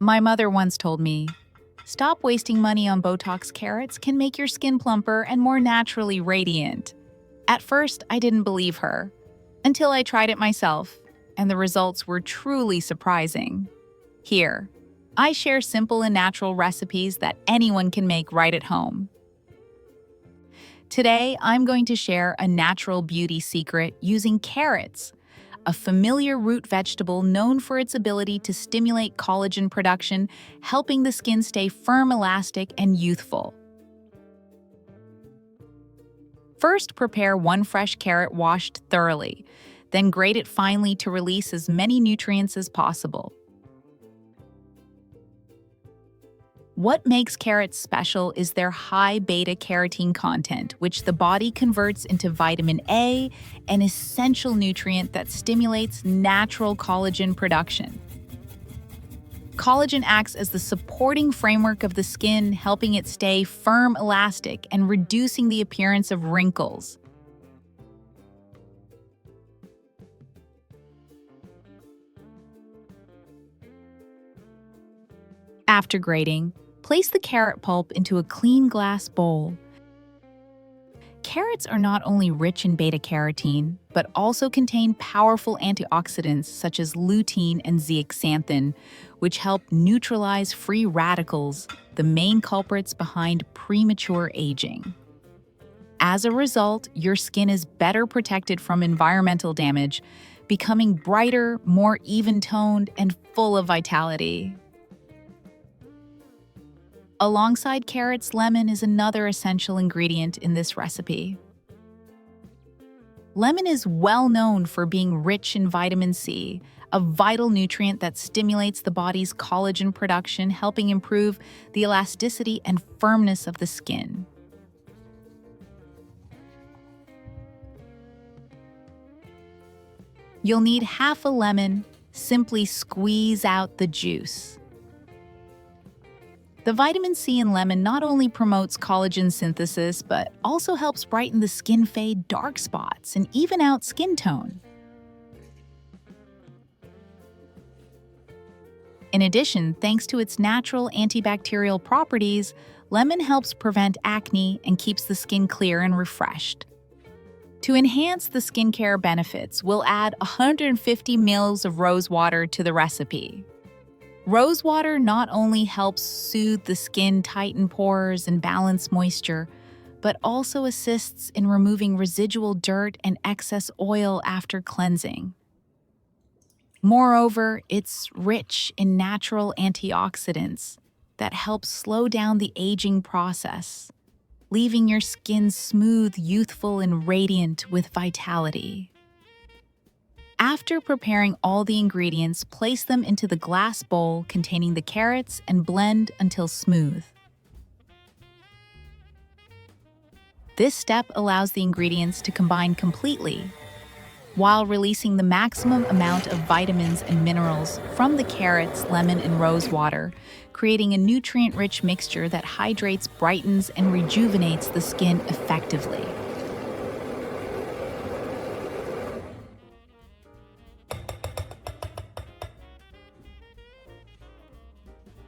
My mother once told me, "Stop wasting money on Botox. Carrots can make your skin plumper and more naturally radiant." At first, I didn't believe her, until I tried it myself, and the results were truly surprising. Here, I share simple and natural recipes that anyone can make right at home. Today, I'm going to share a natural beauty secret using carrots, a familiar root vegetable known for its ability to stimulate collagen production, helping the skin stay firm, elastic, and youthful. First, prepare one fresh carrot washed thoroughly, then grate it finely to release as many nutrients as possible. What makes carrots special is their high beta-carotene content, which the body converts into vitamin A, an essential nutrient that stimulates natural collagen production. Collagen acts as the supporting framework of the skin, helping it stay firm, elastic, and reducing the appearance of wrinkles. After grating, place the carrot pulp into a clean glass bowl. Carrots are not only rich in beta-carotene, but also contain powerful antioxidants such as lutein and zeaxanthin, which help neutralize free radicals, the main culprits behind premature aging. As a result, your skin is better protected from environmental damage, becoming brighter, more even-toned, and full of vitality. Alongside carrots, lemon is another essential ingredient in this recipe. Lemon is well known for being rich in vitamin C, a vital nutrient that stimulates the body's collagen production, helping improve the elasticity and firmness of the skin. You'll need half a lemon. Simply squeeze out the juice. The vitamin C in lemon not only promotes collagen synthesis, but also helps brighten the skin, fade dark spots, and even out skin tone. In addition, thanks to its natural antibacterial properties, lemon helps prevent acne and keeps the skin clear and refreshed. To enhance the skincare benefits, we'll add 150 ml of rose water to the recipe. Rose water not only helps soothe the skin, tighten pores, and balance moisture, but also assists in removing residual dirt and excess oil after cleansing. Moreover, it's rich in natural antioxidants that help slow down the aging process, leaving your skin smooth, youthful, and radiant with vitality. After preparing all the ingredients, place them into the glass bowl containing the carrots and blend until smooth. This step allows the ingredients to combine completely, while releasing the maximum amount of vitamins and minerals from the carrots, lemon, and rose water, creating a nutrient-rich mixture that hydrates, brightens, and rejuvenates the skin effectively.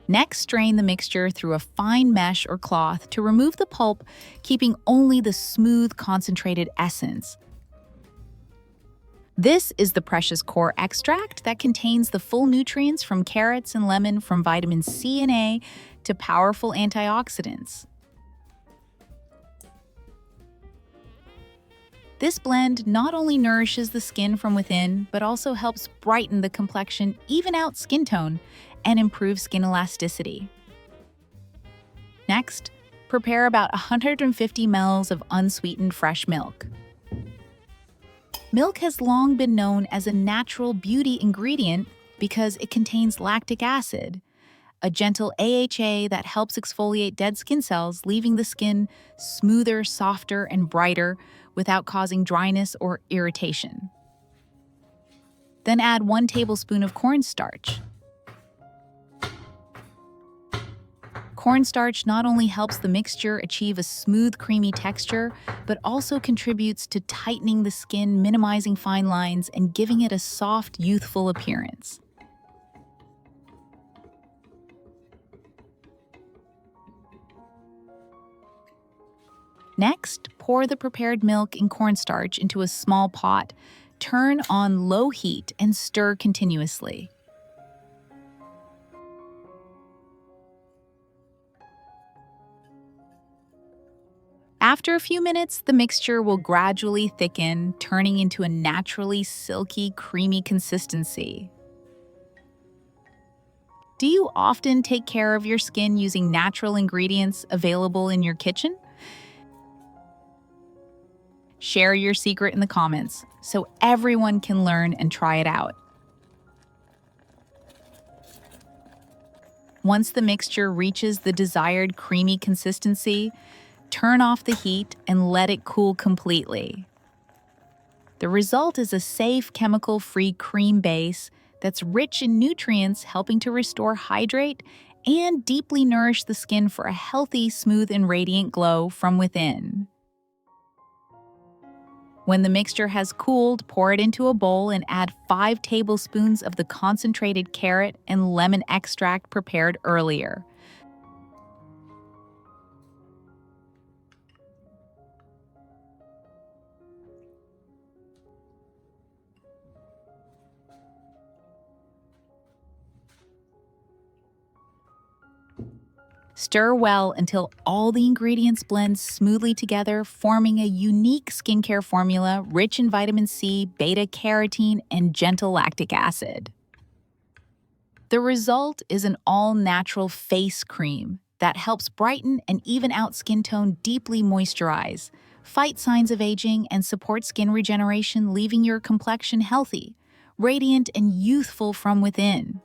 Next, strain the mixture through a fine mesh or cloth to remove the pulp, keeping only the smooth, concentrated essence. This is the precious core extract that contains the full nutrients from carrots and lemon, from vitamin C and A to powerful antioxidants. This blend not only nourishes the skin from within, but also helps brighten the complexion, even out skin tone, and improve skin elasticity. Next, prepare about 150 ml of unsweetened fresh milk. Milk has long been known as a natural beauty ingredient because it contains lactic acid, a gentle AHA that helps exfoliate dead skin cells, leaving the skin smoother, softer, and brighter without causing dryness or irritation. Then add 1 tablespoon of cornstarch. Cornstarch not only helps the mixture achieve a smooth, creamy texture, but also contributes to tightening the skin, minimizing fine lines, and giving it a soft, youthful appearance. Next, pour the prepared milk and cornstarch into a small pot. Turn on low heat and stir continuously. After a few minutes, the mixture will gradually thicken, turning into a naturally silky, creamy consistency. Do you often take care of your skin using natural ingredients available in your kitchen? Share your secret in the comments so everyone can learn and try it out. Once the mixture reaches the desired creamy consistency, turn off the heat and let it cool completely. The result is a safe, chemical-free cream base that's rich in nutrients, helping to restore, hydrate, and deeply nourish the skin for a healthy, smooth, and radiant glow from within. When the mixture has cooled, pour it into a bowl and add 5 tablespoons of the concentrated carrot and lemon extract prepared earlier. Stir well until all the ingredients blend smoothly together, forming a unique skincare formula rich in vitamin C, beta-carotene, and gentle lactic acid. The result is an all-natural face cream that helps brighten and even out skin tone, deeply moisturize, fight signs of aging, and support skin regeneration, leaving your complexion healthy, radiant, and youthful from within.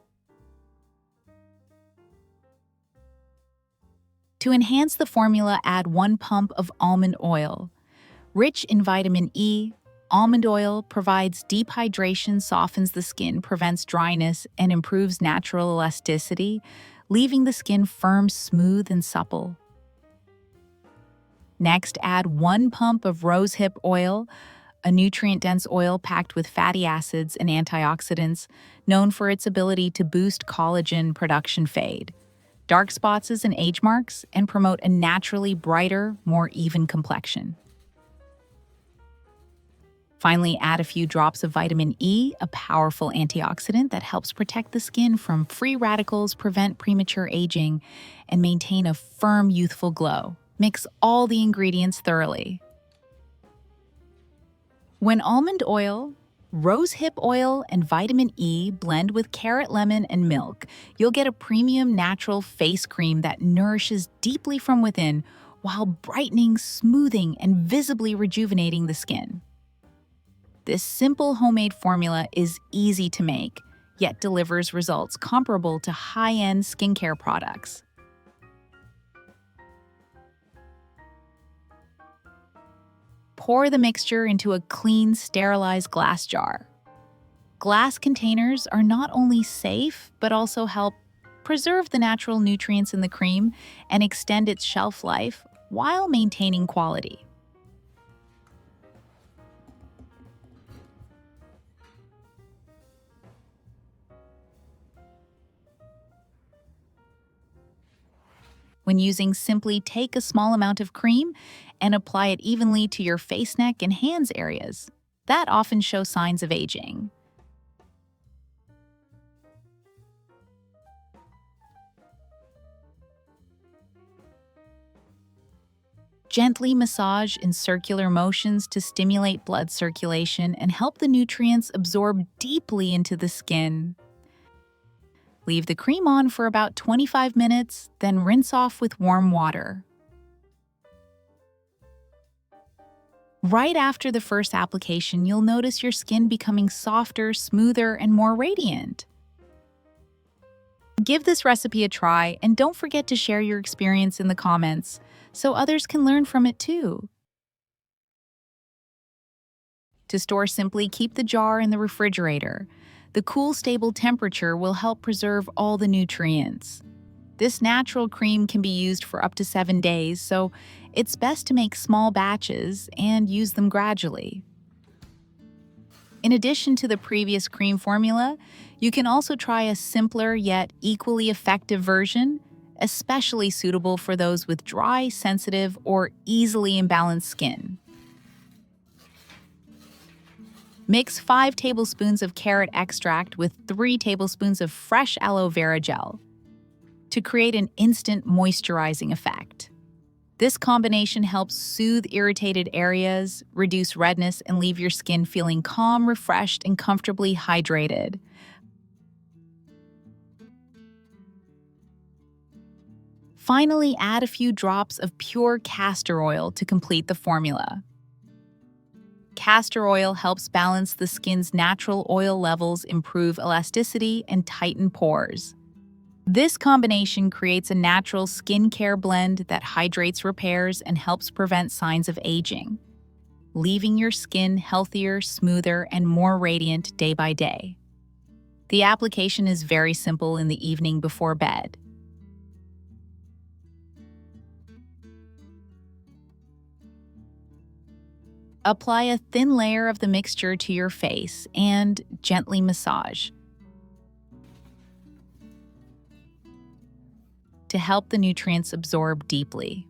To enhance the formula, add 1 pump of almond oil. Rich in vitamin E, almond oil provides deep hydration, softens the skin, prevents dryness, and improves natural elasticity, leaving the skin firm, smooth, and supple. Next, add 1 pump of rosehip oil, a nutrient-dense oil packed with fatty acids and antioxidants, known for its ability to boost collagen production, fade dark spots and age marks, and promote a naturally brighter, more even complexion. Finally, add a few drops of vitamin E, a powerful antioxidant that helps protect the skin from free radicals, prevent premature aging, and maintain a firm, youthful glow. Mix all the ingredients thoroughly. When almond oil, rosehip oil, and vitamin E blend with carrot, lemon, and milk, you'll get a premium natural face cream that nourishes deeply from within while brightening, smoothing, and visibly rejuvenating the skin. This simple homemade formula is easy to make, yet delivers results comparable to high-end skincare products. Pour the mixture into a clean, sterilized glass jar. Glass containers are not only safe, but also help preserve the natural nutrients in the cream and extend its shelf life while maintaining quality. When using, simply take a small amount of cream and apply it evenly to your face, neck, and hands areas that often show signs of aging. Gently massage in circular motions to stimulate blood circulation and help the nutrients absorb deeply into the skin. Leave the cream on for about 25 minutes, then rinse off with warm water. Right after the first application, you'll notice your skin becoming softer, smoother, and more radiant. Give this recipe a try, and don't forget to share your experience in the comments so others can learn from it too. To store, simply keep the jar in the refrigerator. The cool, stable temperature will help preserve all the nutrients. This natural cream can be used for up to 7 days, so it's best to make small batches and use them gradually. In addition to the previous cream formula, you can also try a simpler yet equally effective version, especially suitable for those with dry, sensitive, or easily imbalanced skin. Mix 5 tablespoons of carrot extract with 3 tablespoons of fresh aloe vera gel to create an instant moisturizing effect. This combination helps soothe irritated areas, reduce redness, and leave your skin feeling calm, refreshed, and comfortably hydrated. Finally, add a few drops of pure castor oil to complete the formula. Castor oil helps balance the skin's natural oil levels, improve elasticity, and tighten pores. This combination creates a natural skincare blend that hydrates, repairs, and helps prevent signs of aging, leaving your skin healthier, smoother, and more radiant day by day. The application is very simple in the evening before bed. Apply a thin layer of the mixture to your face and gently massage to help the nutrients absorb deeply.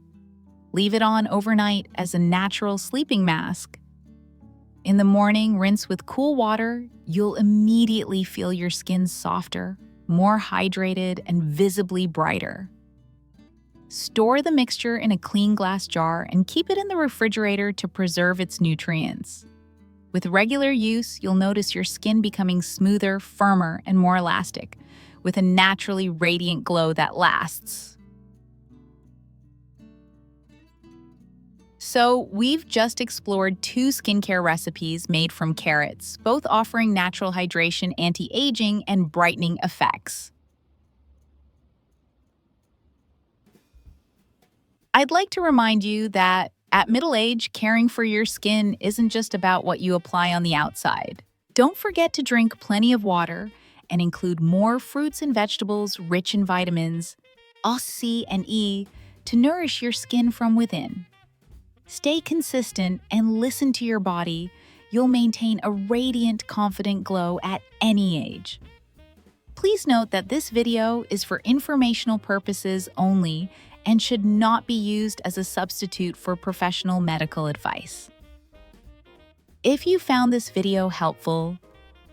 Leave it on overnight as a natural sleeping mask. In the morning, rinse with cool water. You'll immediately feel your skin softer, more hydrated, and visibly brighter. Store the mixture in a clean glass jar and keep it in the refrigerator to preserve its nutrients. With regular use, you'll notice your skin becoming smoother, firmer, and more elastic, with a naturally radiant glow that lasts. So, we've just explored 2 skincare recipes made from carrots, both offering natural hydration, anti-aging, and brightening effects. I'd like to remind you that at middle age, caring for your skin isn't just about what you apply on the outside. Don't forget to drink plenty of water and include more fruits and vegetables rich in vitamins, A, C, and E, to nourish your skin from within. Stay consistent and listen to your body. You'll maintain a radiant, confident glow at any age. Please note that this video is for informational purposes only and should not be used as a substitute for professional medical advice. If you found this video helpful,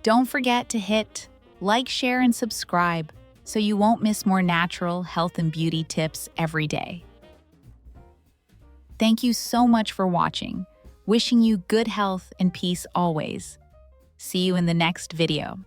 don't forget to hit like, share, and subscribe so you won't miss more natural health and beauty tips every day. Thank you so much for watching. Wishing you good health and peace always. See you in the next video.